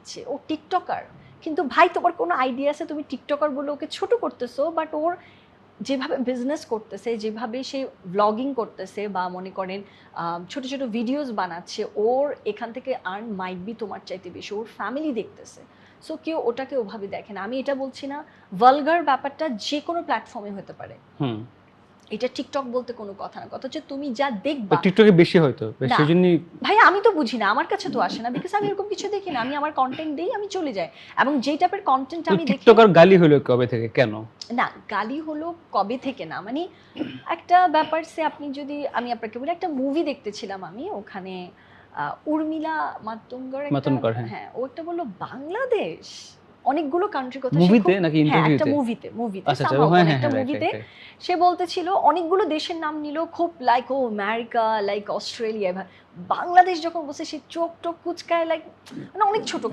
দিচ্ছে, ও টিকটকার। কিন্তু ভাই তোমার কোনো আইডিয়া আছে তুমি টিকটকার বলে ওকে ছোট করতেছো, বাট ওর যেভাবে বিজনেস করতেছে, যেভাবে সে ব্লগিং করতেছে বা মনে করেন ছোট ছোট ভিডিওস বানাচ্ছে, ওর এখান থেকে আর্ন মাইট বি তোমার চাইতে বেশি, ওর ফ্যামিলি দেখতেছে। সো কেউ ওটাকে ওভাবে দেখে না। আমি এটা বলছি না, ভালগার ব্যাপারটা যে কোনো প্ল্যাটফর্মে হতে পারে, এটা টিকটক বলতে কোনো কথা না। কথা হচ্ছে তুমি যা দেখবা টিকটকে বেশি হয়তো না সেজন্যই। ভাই আমি তো বুঝি না, আমার কাছে তো আসে না, বিকজ আমি এরকম কিছু দেখি না। আমি আমার কন্টেন্ট দিই, আমি চলে যাই। এবং যেই টাইপের কন্টেন্ট আমি দেখি, টিকটকার গালি হলো কবে থেকে, কেন? না গালি হলো কবে থেকে না, মানে একটা ব্যাপার সে, আপনি যদি, আমি আপনাকে বলি, একটা মুভি দেখতেছিলাম আমি, ওখানে উর্মিলা মাতোঙ্গর মাতঙ্কর, একটা, হ্যাঁ। হ্যাঁ, ও একটা বললো বাংলাদেশ অনেকগুলো কান্ট্রির কথা, মুভিতে নাকি হ্যাঁ একটা ইন্টারভিউতে? মুভিতে আচ্ছা আচ্ছা, somehow হ্যাঁ কোনো হ্যাঁ একটা হ্যাঁ, মুভিতে সে বলতেছিল, অনেকগুলো দেশের নাম নিল, খুব লাইক ও আমেরিকা, লাইক অস্ট্রেলিয়া, বাংলাদেশ যখন বসে সে চোখ টোক কুচকায়, লাইক মানে অনেক ছোট